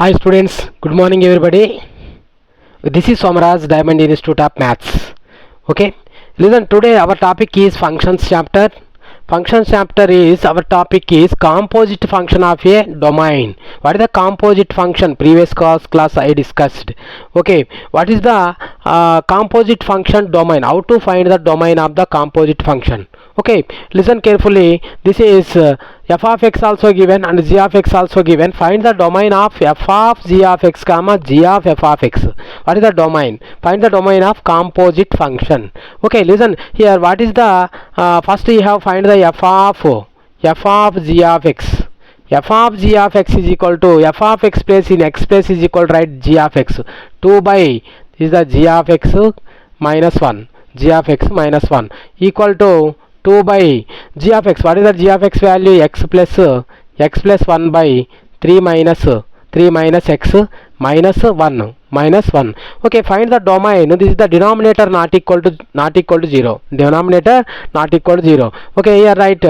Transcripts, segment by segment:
Hi students, good morning everybody. This is Somaraj, Diamond Institute of Maths. Okay, listen, today our topic is functions chapter. Functions chapter is, our topic is composite function of a domain. What is the composite function? Previous class I discussed. Okay, what is the composite function domain? How to find the domain of the composite function? Okay, listen carefully. This is f of x also given and g of x also given. Find the domain of f of g of x comma g of f of x. What is the domain? Find the domain of composite function. Okay, listen here. What is the first you have find the f of g of x. F of g of x is equal to f of x place in x place is equal to, right, g of x. 2 by is the g of x minus 1. G of x minus 1 equal to 2 by g of x. What is the g of x value? X plus 1 by 3 minus x minus 1 minus 1. Okay, find the domain. This is the denominator not equal to 0. Denominator not equal to 0. Okay, here write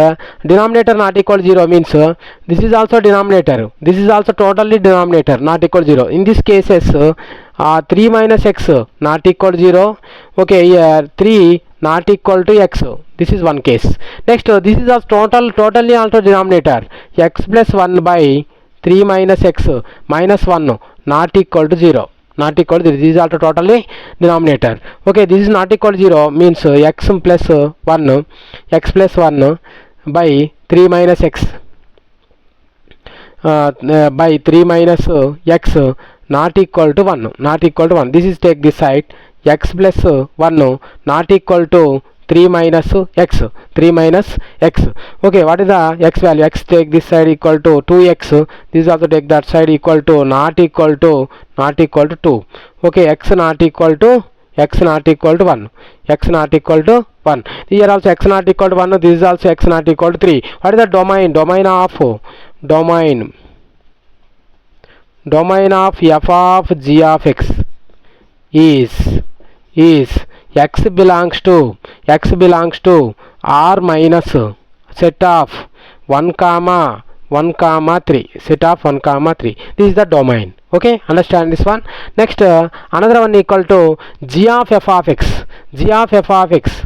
denominator not equal to 0 means this is also denominator. This is also totally denominator not equal to 0. In this cases 3 minus x not equal to 0. Okay, here 3 not equal to x. This is one case. Next, this is a totally also denominator. X plus 1 by 3 minus x minus 1 not equal to 0. Not equal to 0. This is also totally denominator. Okay, this is not equal to 0 means x plus 1 by 3 minus x by 3 minus x not equal to 1. Not equal to 1. This is take this side. X plus 1 not equal to 3 minus x. 3 minus x. Okay, what is the x value? X take this side equal to 2x. This also take that side equal to not equal to 2. Okay, x not equal to 1. X not equal to 1. Here also x not equal to 1. This is also x not equal to 3. What is the domain? Domain of f of g of x is x belongs to R minus set of 1 comma 3. Set of 1 comma 3. This is the domain. Okay, understand this one. Next, another one equal to g of f of x. G of f of x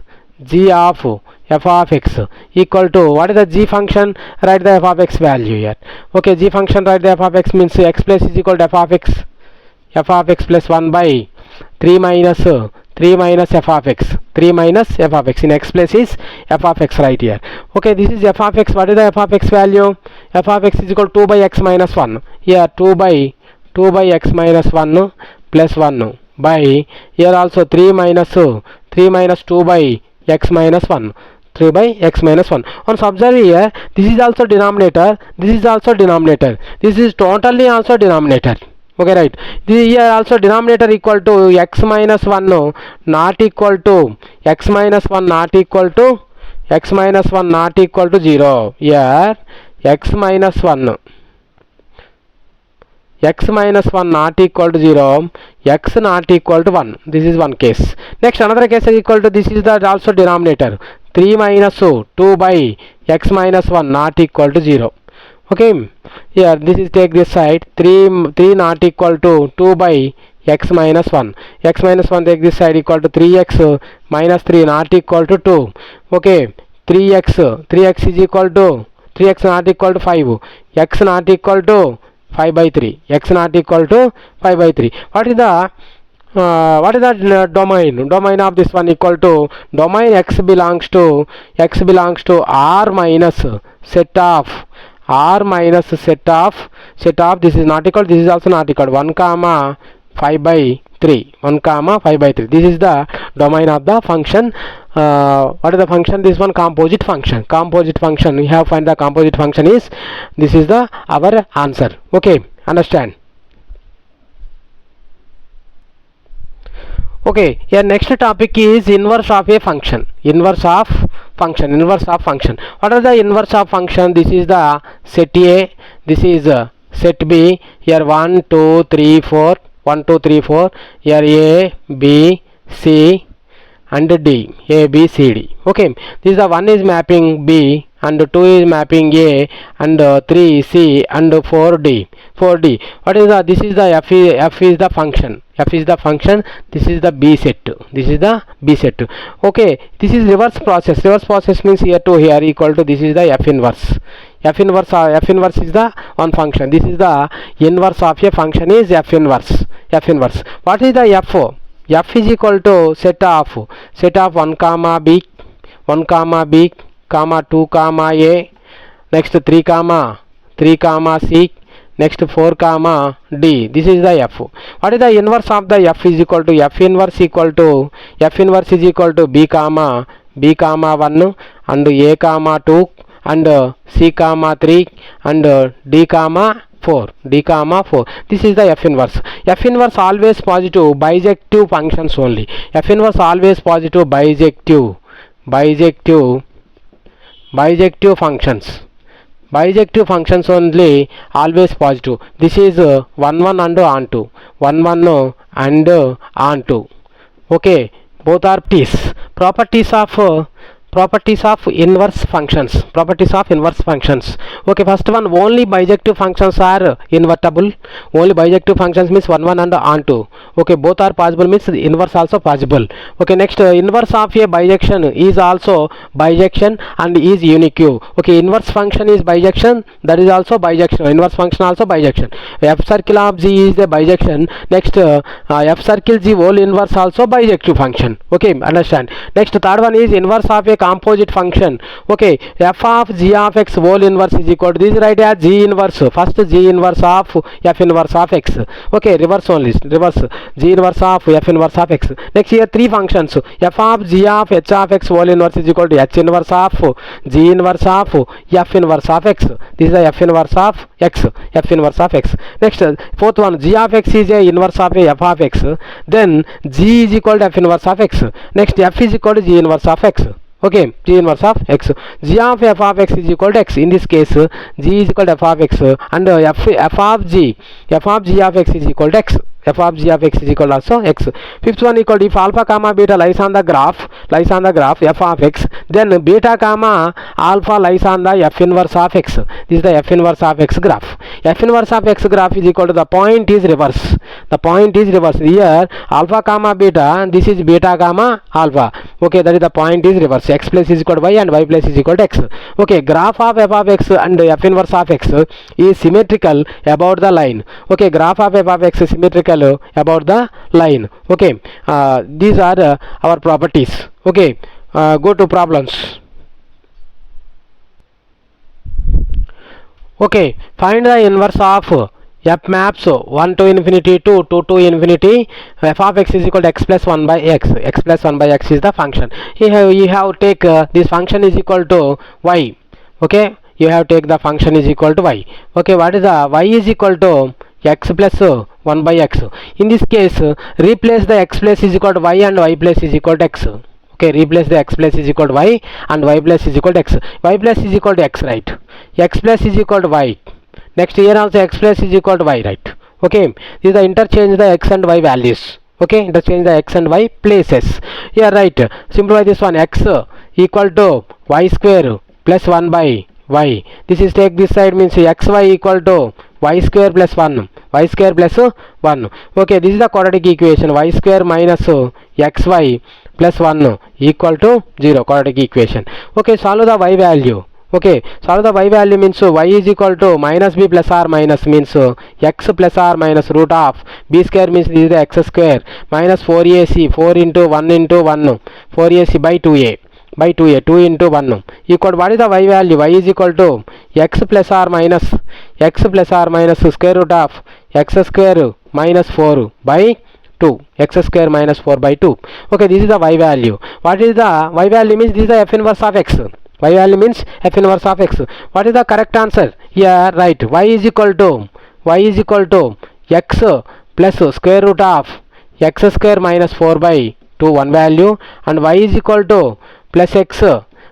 equal to, what is the g function? Write the f of x value here. Okay, g function, write the f of x means x plus is equal to f of x plus 1 by 3 minus f of x. 3 minus f of x. In x place is f of x right here. Okay, this is f of x. What is the f of x value? F of x is equal to 2 by x minus 1. Here 2 by x minus 1 plus 1 by, here also 3 minus 2 by x minus 1. 3 by x minus 1. Once observe here, this is also denominator. This is also denominator. This is totally also denominator. Okay, right. This here also denominator equal to x minus 1 not equal to x minus 1 not equal to 0. Here x minus 1 not equal to 0, x not equal to 1. This is one case. Next, another case is equal to, this is the also denominator. 3 minus 2 by x minus 1 not equal to 0. Okay, here this is take this side. 3 not equal to 2 by x minus 1. X minus 1 take this side equal to 3x minus 3 not equal to 2. Okay, 3x is equal to 3x not equal to 5. X not equal to 5 by 3. X not equal to 5 by 3. What is the domain? Domain of this one equal to, domain x belongs to R minus set of this is not equal, this is also not equal, 1 comma 5 by 3. 1 comma 5 by 3. This is the domain of the function. What is the function? This one composite function. Composite function. We have find the composite function is, this is the our answer. Okay, understand. Okay, here next topic is inverse of a function. Inverse of function. What are the inverse of function? This is the set A, this is set B. Here 1 2 3 4. Here A B C and D. A B C D. Okay, this is the 1 is mapping B and 2 is mapping A and 3 C and 4 D. 4d. What is the, this is the f is the function, this is the b set, okay. This is reverse process means here to here equal to, this is the f inverse is the one function, this is the inverse of a function is f inverse. What is the f is equal to set of 1 comma b, 2 comma a, next 3 comma c, next 4 comma d. This is the f. What is the inverse of the f is equal to, f inverse is equal to b comma 1 and a comma 2 and c comma 3 and d comma 4. This is the f inverse. F inverse always positive bijective functions only. F inverse always positive bijective functions only, always positive. This is 1 1 and onto 1 1 and onto, okay. Both are t's. Properties of inverse functions, okay. First one, only bijective functions are invertible. Only bijective functions means 1 1 and onto, okay. Both are possible means inverse also possible, okay. Next, inverse of a bijection is also bijection and is unique, okay. Inverse function is bijection, that is also bijection. Inverse function also bijection. F circle of g is the bijection. Next, f circle g whole inverse also bijective function, okay. Understand. Next, third one is inverse of a composite function, okay. F of g of x whole inverse is equal to, this right as g inverse, first g inverse of f inverse of x, okay. Reverse g inverse of f inverse of x. Next, here three functions, f of g of h of x whole inverse is equal to h inverse of g inverse of f inverse of x. This is the f inverse of x. Next, fourth one, g of x is a inverse of a f of x, then g is equal to f inverse of x. Next, f is equal to g inverse of x, okay. G inverse of x, g of f of x is equal to x. In this case, g is equal to f of x and f of g of x is equal to x. F of g of x is equal to also x. Fifth one equal to, if alpha comma beta lies on the graph f of x, then beta comma alpha lies on the f inverse of x. This is the f inverse of x graph. F inverse of x graph is equal to, the point is reverse. Here alpha comma beta, this is beta comma alpha, okay. That is the point is reverse. X plus is equal to y and y plus is equal to x, okay. Graph of f of x and f inverse of x is symmetrical about the line, okay. Graph of f of x is symmetrical about the line, okay. These are our properties, okay. Go to problems, okay. Find the inverse of f maps 1 to infinity to 2 to infinity. F of x is equal to x plus 1 by x. X plus 1 by x is the function. You have take this function is equal to y, okay. You have take the function is equal to y, okay. What is the y is equal to x plus 1 by x. In this case, replace the x plus is equal to y and y plus is equal to x, okay. Replace the x plus is equal to y and y plus is equal to x. Y plus is equal to x, right. X plus is equal to y. Next, here also x plus is equal to y, right, okay. This is the interchange the x and y values, okay. Interchange the x and y places here, right. Simplify this one, x equal to y square plus 1 by y. This is take this side means xy equal to y square plus 1, okay. This is the quadratic equation, y square minus xy plus 1 equal to 0, quadratic equation, okay. Solve the y value, okay. Solve the y value means y is equal to minus b plus r minus means x plus r minus root of b square means this is the x square minus 4ac 4 into 1 into 1 4ac by 2a 2 into 1 equal to, what is the y value? Y is equal to x plus r minus square root of x square minus 4 by 2, x square minus 4 by 2, okay. This is the y value. What is the y value means, this is the f inverse of x. Y value means f inverse of x. What is the correct answer? Here, right. Y is equal to x plus square root of x square minus 4 by 2, one value, and y is equal to plus x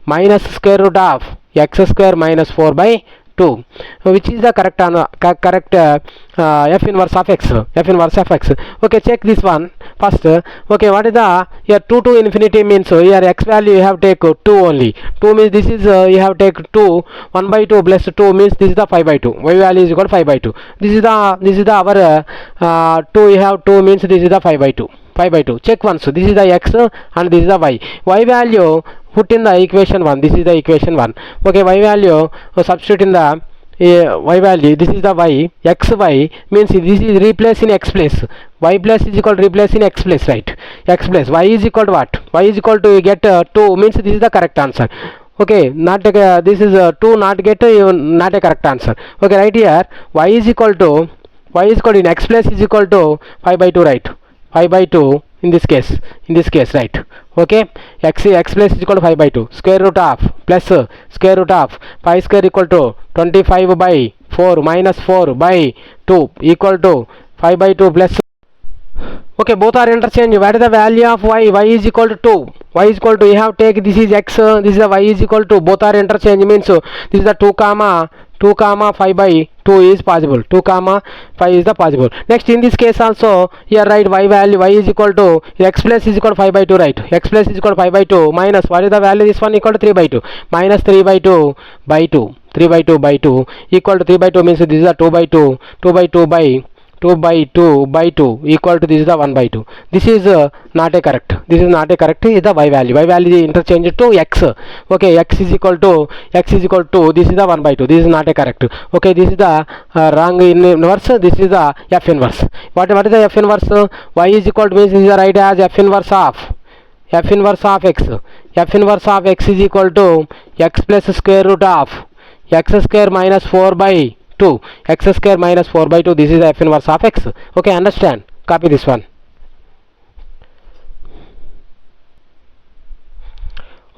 minus square root of x square minus 4 by 2, which is the correct f inverse of x, okay. Check this one first. Okay, what is the here 2 to infinity means here x value you have take 2 only. 2 means this is you have take 2, 1 by 2 plus 2 means this is the 5 by 2, y value is equal to 5 by 2. This is the our 2, you have 2 means this is the 5 by 2, 5 by 2. Check once, this is the x and this is the y value put in the equation 1, this is the equation 1, okay. Y value substitute in the y value, this is the y, xy means this is replace in x place, y plus is equal to replace in x place, right? X place, y is equal to what? Y is equal to get 2 means this is the correct answer, okay. Not this is 2 not get not a correct answer, okay. Right here y is equal to in x place is equal to 5 by 2, right? 5 by 2 in this case, right? Okay, x place is equal to 5 by 2, square root of plus square root of 5 square equal to 25 by 4 minus 4 by 2 equal to 5 by 2 plus, okay. Both are interchange. What is the value of y? Y is equal to 2, y is equal to, you have take this is x, this is the y is equal to, both are interchange means this is the 2 comma 5 by 2 is possible, 2 comma 5 is the possible. Next in this case also here write y value, y is equal to x plus is equal to 5 by 2, right? X plus is equal to 5 by 2 minus what is the value, this one equal to 3 by 2 minus 3 by 2 by 2, 3 by 2 by 2 equal to 3 by 2 means this is the 2 by 2, 2 by 2 by 2 by 2 by 2 equal to this is the 1 by 2. This is not a correct, this is not a correct, is the y value is interchange to x, okay. X is equal to this is the 1 by 2, this is not a correct, okay. This is the wrong inverse, this is the f inverse. What is the f inverse? Y is equal to means this is the right as f inverse of x, f inverse of x is equal to x plus square root of x square minus 4 by 2, x square minus 4 by 2, this is the f inverse of x, okay. Understand, copy this one.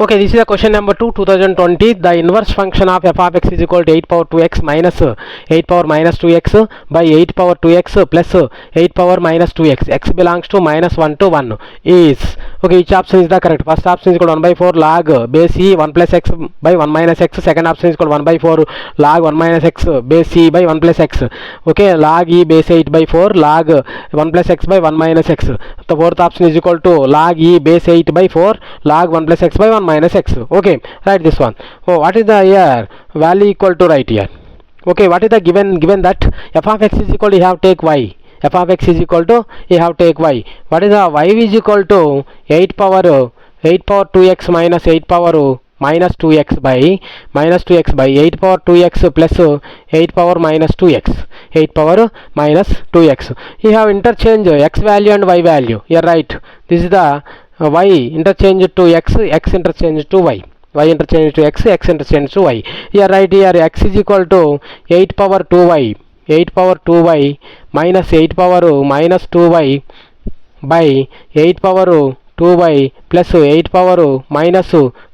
Okay, this is the question number 2, 2020. The inverse function of f of x is equal to 8 power 2x minus 8 power minus 2x by 8 power 2x plus 8 power minus 2x. X belongs to minus 1 to 1 is, okay, which option is the correct? First option is equal to 1 by 4 log base e 1 plus x by 1 minus x. Second option is equal to 1 by 4 log 1 minus x base c by 1 plus x, okay. Log e base 8 by 4 log 1 plus x by 1 minus x. The fourth option is equal to log e base 8 by 4 log 1 plus x by 1 minus x, okay. Write this one. Oh, what is the here value equal to, right here, okay. What is the given that f of x is equal to, you have take y, f of x is equal to, you have take y. What is the y is equal to 8 power 2x minus 8 power minus 2x by 8 power 2x plus 8 power minus 2x, 8 power minus 2x. You have interchange x value and y value here, right? This is the y interchange to x, x interchange to y, y interchange to x, x interchange to y. Here right here x is equal to 8 power 2y, 8 power 2y minus 8 power minus 2y by 8 power 2y plus 8 power minus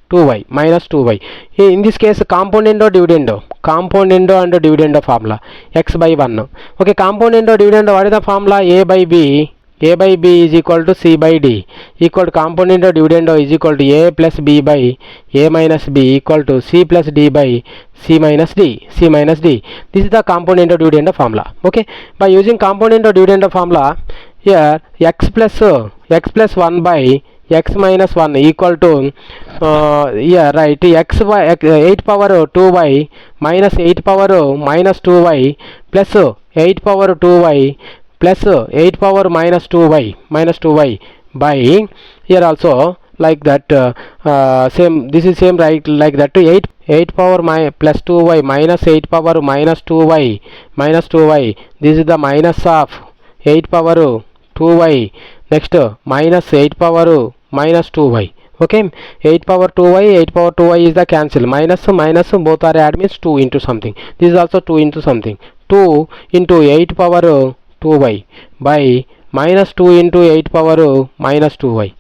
2y. In this case componendo dividendo and dividendo formula, x by 1, okay. Componendo dividendo, what is the formula? A by b is equal to c by d equal to componendo dividendo is equal to a plus b by a minus b equal to c plus d by c minus d. This is the componendo dividendo formula, okay. By using componendo dividendo formula, here x plus 1 by x minus 1 equal to yeah, right, x by 8 power 2y minus 8 power minus 2y plus 8 power 2y plus 8 power minus 2y by here also like that, same, this is same, right, like that to 8 power plus 2y minus 8 power minus 2y, this is the minus of 8 power 2y, next minus 8 power minus 2y, okay. 8 power 2y is the cancel, minus both are add means 2 into something, this is also 2 into something, 2 into 8 power 2y by minus 2 into 8 power minus 2y,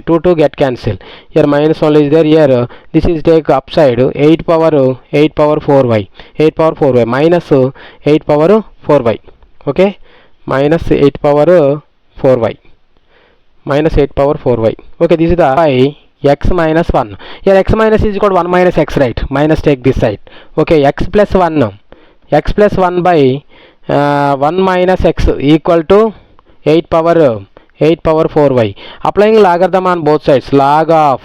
2 get cancel, here minus only is there, here this is take upside 8 power 4y minus 8 power 4y, okay, minus 8 power 4y, okay. This is the y x minus 1. Here x minus is equal to 1 minus x, right? Minus take this side. Okay, x plus 1. X plus 1 by 1 minus x equal to 8 power 4y. Applying logarithm on both sides. Log of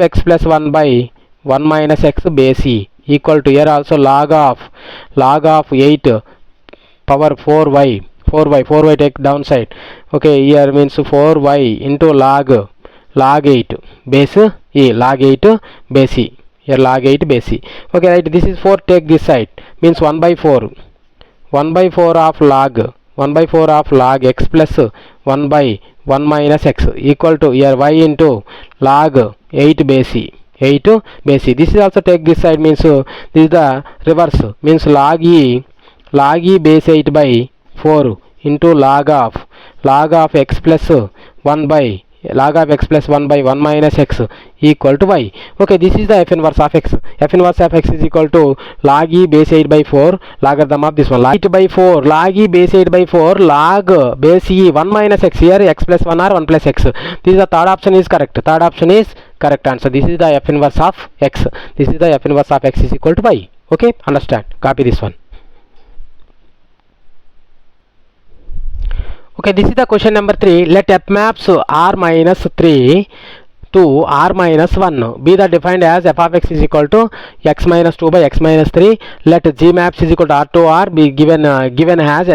x plus 1 by 1 minus x base e equal to, here also log of 8 power 4y take downside. Okay, here means 4y into log 8 base e, log 8 base e. Here log 8 base e. Okay, right, this is 4, take this side, means 1 by 4 of log x plus 1 by 1 minus x equal to, here y into log 8 base e. 8 base e. This is also take this side, means this is the reverse, means log e base 8 by 4 into log of x plus 1 by 1 minus x equal to y. Okay, this is the f inverse of x. F inverse of x is equal to log e base 8 by 4 logarithm of this one, log 8 by 4 log e base 8 by 4 log base e 1 minus x. Here x plus 1 or 1 plus x. This is the third option is correct. Third option is correct answer. This is the f inverse of x. This is the f inverse of x is equal to y. Okay, understand, copy this one. Okay, this is the question number 3. Let f maps r minus 3 to r minus 1 be the defined as f of x is equal to x minus 2 by x minus 3. Let g maps is equal to r to r be given as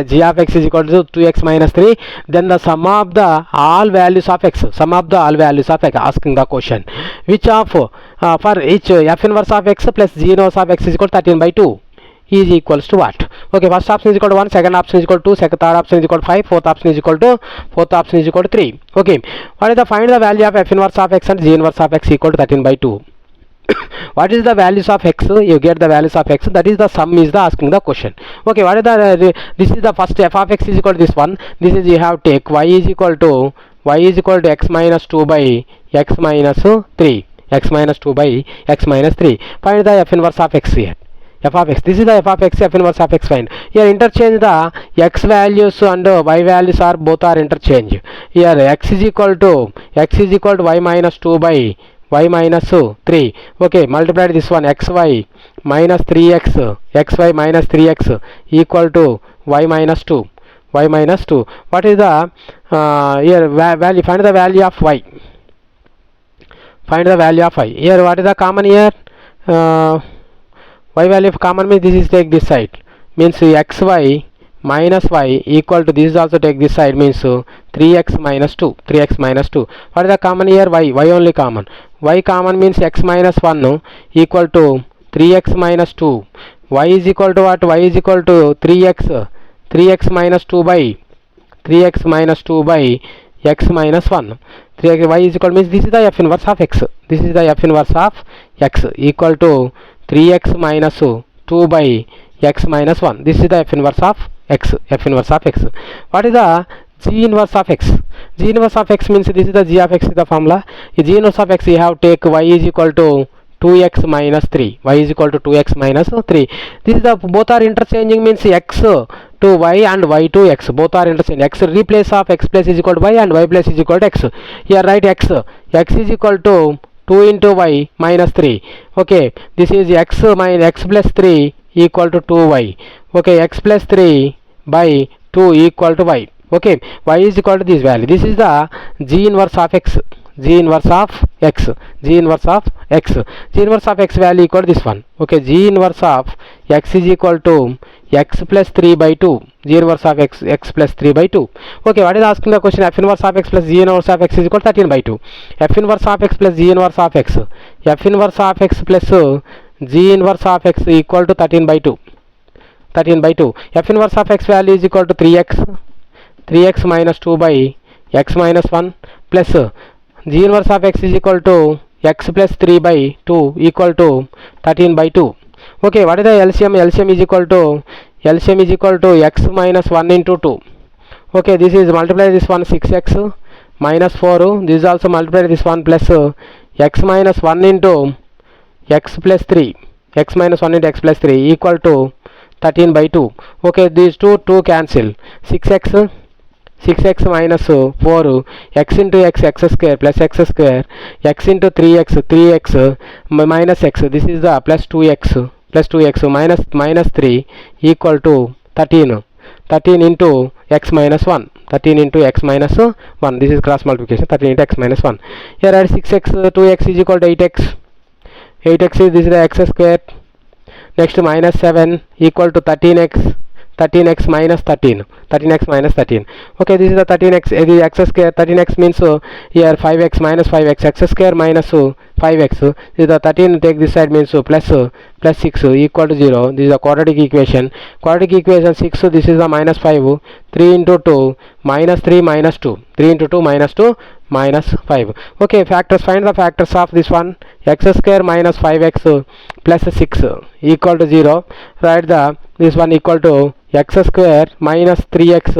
g of x is equal to 2x minus 3. Then the sum of the all values of x, asking the question, which of for each f inverse of x plus g inverse of x is equal to 13 by 2 is equals to what? Okay, first option is equal to 1, second option is equal to 2, third option is equal to 5, fourth option is equal to 3. Okay, what is the find the value of f inverse of x and g inverse of x equal to 13 by 2? What is the values of x? You get the values of x, that is the sum is the asking the question. Okay, what is the this is the first f of x is equal to this one. This is you have take y is equal to x minus 2 by x minus 3. X minus 2 by x minus 3. Find the f inverse of x here. F of x, this is the f of x, f inverse of x find. Here interchange the x values and y values are both are interchange. Here x is equal to y minus 2 by y minus 3. Okay, multiply this one, xy minus 3x equal to y minus 2. What is the here value? Find the value of y. Here what is the common here? Y value of common means this is take this side, means xy minus y equal to, this is also take this side, means 3x minus 2. What is the common here? Y only common. Y common means x minus 1 equal to 3x minus 2. Y is equal to what? Y is equal to 3x minus 2 by x minus 1. 3x, y is equal means this is the f inverse of x. Equal to 3x minus 2 by x minus 1. This is the f inverse of x. What is the g inverse of x? G inverse of x means this is the g of x is the formula. In g inverse of x you have take y is equal to 2x minus 3. This is the both are interchanging, means x to y and y to x both are interchanging. X replace of x plus is equal to y and y plus is equal to x. Here write x is equal to 2 into y minus 3. Okay, this is x plus 3 equal to 2y. Okay, x plus 3 by 2 equal to y. Okay, y is equal to this value. This is the g inverse of x. G inverse of x value equal to this one. Okay, g inverse of x is equal to x plus 3 by 2. G inverse of x plus 3 by 2. Okay, what is asking the question? F inverse of x plus g inverse of x is equal to 13 by 2. F inverse of x plus g inverse of x. F inverse of x plus g inverse of x equal to 13 by 2. F inverse of x value is equal to 3x minus 2 by x minus 1 plus g inverse of x is equal to x plus 3 by 2 equal to 13 by 2. Okay, what is the LCM? LCM is equal to x minus 1 into 2. Okay, this is multiply this one 6x minus 4. This is also multiply this one plus x minus 1 into x plus 3. X minus 1 into x plus 3 equal to 13 by 2. Okay, these two cancel. 6x 6x minus 4, x into x, x square plus x square, x into 3x, 3x minus x, this is the plus 2x minus 3 equal to 13. 13 into x minus 1. 13 into x minus 1. This is cross multiplication. 13 into x minus 1. Here add 6x, 2x is equal to 8x. 8x is this is the x square. Next minus 7 equal to 13x. 13x minus 13. 13x minus 13. Okay, this is the 13x. This is x square. 13x means here 5x minus 5x. X square minus 5x. This is the 13. Take this side means plus 6 equal to 0. This is the quadratic equation. Quadratic equation 6. This is the minus 5. 3 into 2 minus 3 minus 2. 3 into 2 minus 2 minus 5. Okay, factors. Find the factors of this one. X square minus 5x plus 6 equal to 0. Write the this one equal to x square minus 3x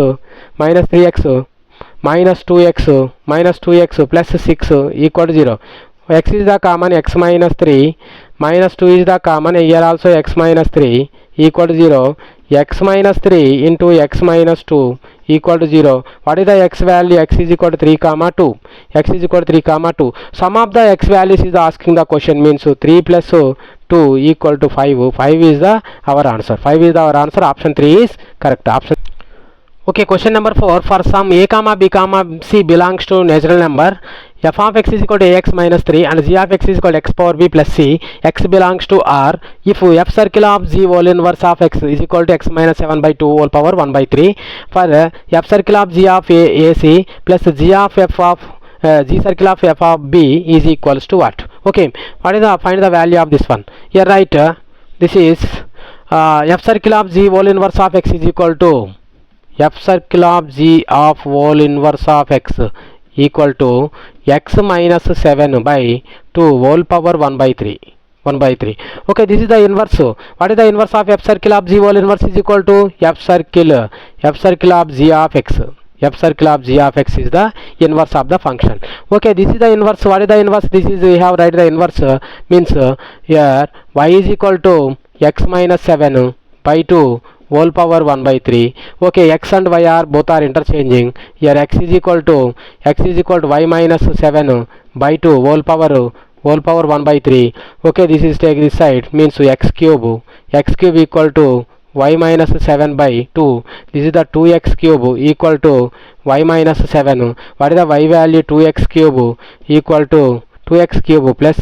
minus 2x plus 6 equal to 0. X is the common, x minus 3 minus 2 is the common, here also x minus 3 equal to 0. X minus 3 into x minus 2 equal to 0. What is the x value? X is equal to 3 comma 2. X is equal to 3 comma 2. Sum of the x values is asking the question, means 3 plus 2 equal to 5. 5 is the our answer. 5 is our answer. Option 3 is correct. Option. Okay, question number 4. For some a comma b comma c belongs to natural number, f of x is equal to ax minus 3 and g of x is equal to x power b plus c, x belongs to R, if f circle of g whole inverse of x is equal to x minus 7 by 2 whole power 1 by 3, for f circle of g of ac plus g of f of g circle of f of b is equals to what? Okay, what is the find the value of this one? Here write this is f circle of g whole inverse of x is equal to f circle of g of whole inverse of x equal to x minus 7 by 2 whole power 1 by 3. 1 by 3. Okay, this is the inverse. What is the inverse of f circle of g whole inverse is equal to f circle of g of x. F circle of g of x is the inverse of the function. Okay, this is the inverse. What is the inverse? This is we have write the inverse means here y is equal to x minus 7 by 2 whole power 1 by 3. Okay, x and y are both are interchanging. Here x is equal to y minus 7 by 2 whole power 1 by 3. Okay, this is take this side means x cube equal to y minus 7 by 2. This is the 2x cube equal to y minus 7. What is the y value? 2x cube equal to 2x cube plus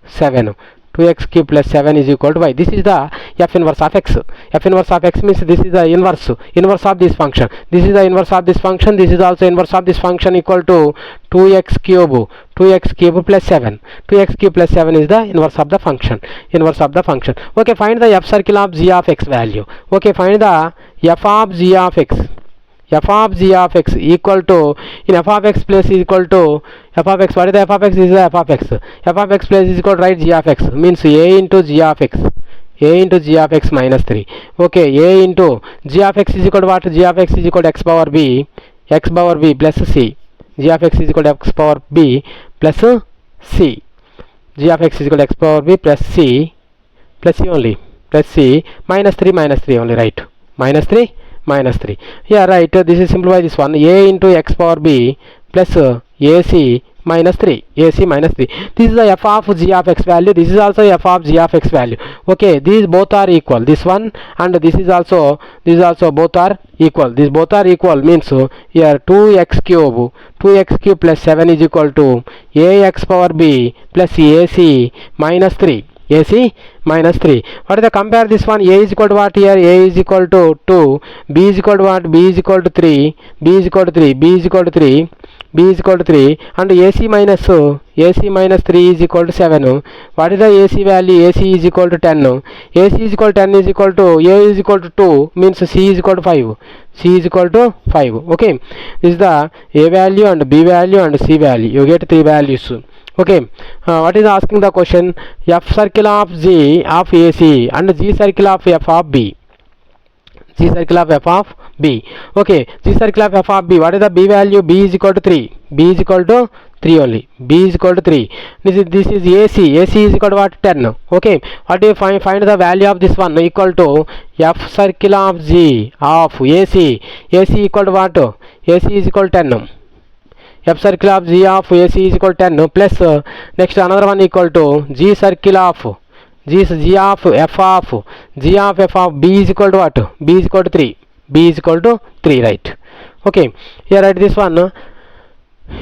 7. 2x cube plus 7 is equal to y. This is the f inverse of x. F inverse of x means this is the inverse of this function. This is the inverse of this function. This is also inverse of this function equal to 2x cube plus 7. 2x cube plus 7 is the inverse of the function. Okay, find the f circle of g of x value. Okay, find the f of g of x. F of g of x equal to, in f of x place is equal to f of x. What is the f of x? This is the f of x. F of x place is equal to right g of x means a into g of x. A into g of x minus 3. Okay, a into g of x is equal to what? G of x is equal to x power b plus c. G of x is equal to x power b plus c. G of x is equal to x power b plus c only. Plus c minus 3 only, right? Minus 3. Yeah, right. This is simplify this one. A into x power b plus ac minus 3. This is the f of g of x value. This is also f of g of x value. Okay, these both are equal. This one and this is also both are equal. These both are equal means here 2x cube plus 7 is equal to ax power b plus ac minus 3. AC minus 3. What is the compare this one? A is equal to what here? A is equal to 2. B is equal to what? B is equal to 3. B is equal to 3. And AC minus 3 is equal to 7. What is the AC value? AC is equal to 10. AC is equal to 10 is equal to A is equal to 2 means C is equal to 5. C is equal to 5. Okay, this is the A value and B value and C value. You get 3 values. Okay, what is asking the question? F circle of G of AC and G circle of F of B. G circle of F of B. Okay, G circle of f of B. What is the B value? B is equal to 3. B is equal to 3 only. B is equal to 3. This is AC. AC is equal to what? 10. Okay, what do you find the value of this one? Equal to f circle of G of AC. AC equal to what? AC is equal to 10. F circle of G of AC is equal to 10 plus next another one equal to G circle of G of f of G of f of B is equal to what? B is equal to 3. B is equal to 3, right? Okay, here write this one.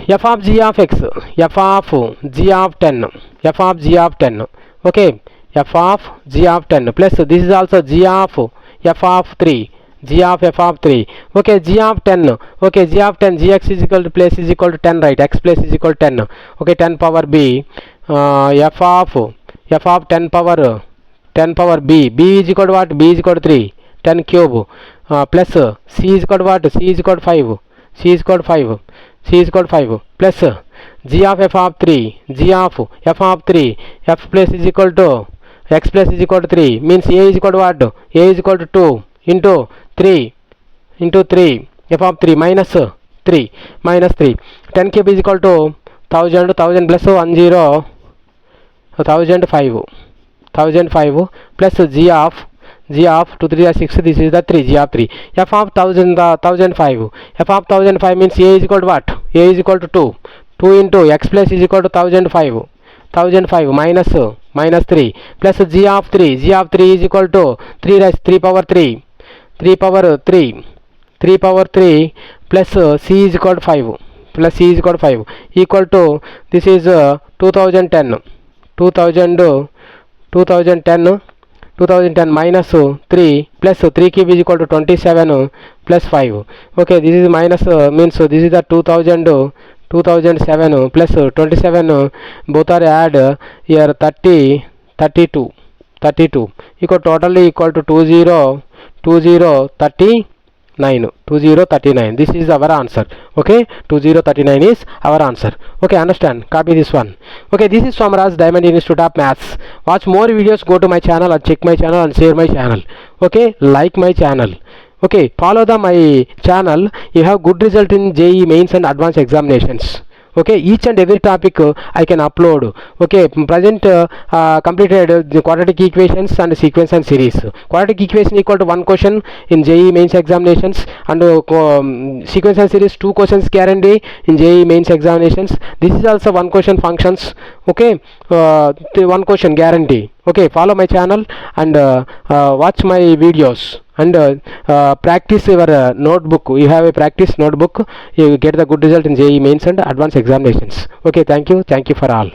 F of G of x, F of G of 10, F of G of 10. Okay, F of G of 10 plus this is also G of f of 3. G of f of 3. Okay, G of 10. Okay, G of 10. Gx is equal to place is equal to 10, right? X place is equal to 10. Okay, 10 power B. F of 10 power B. B is equal to what? B is equal to 3. 10 cube. Plus C is equal to what? C is equal to 5. C is equal to 5. C is equal to 5 plus G of f of 3. G of f of 3. F place is equal to X place is equal to 3. Means A is equal to what? A is equal to 2 into 3 f of 3 minus 3 minus 3. 10 cube is equal to 1000 plus 10 1005 plus G of 2 3 are 6. This is the 3. G of 3. F of 1005. F of 1005 means A is equal to what? A is equal to 2. 2 into X plus is equal to 1005 minus 3 plus G of 3. G of 3 is equal to 3 power 3 plus C is equal to 5 plus C is equal to 5 equal to this is 2010 minus 3 plus 3 cube is equal to 27 plus 5. Okay, this is minus means this is the 2007 plus 27 both are add here 32 equal totally equal to 2039. This is our answer. Okay, 2039 is our answer. Okay, understand, copy this one. Okay, this is Somaraj, Diamond Institute of Maths. Watch more videos, go to my channel and check my channel and share my channel. Okay, like my channel. Okay, follow my channel. You have good result in JEE mains and advanced examinations. Okay, each and every topic I can upload. Okay, present completed the quadratic equations and sequence and series. Quadratic equation equal to 1 question in JEE mains examinations and sequence and series 2 questions guarantee in JEE mains examinations. This is also 1 question functions. Okay, 1 question guarantee. Okay, follow my channel and watch my videos and practice your notebook. You have a practice notebook, you get the good result in JEE mains and advanced examinations. Okay, thank you for all.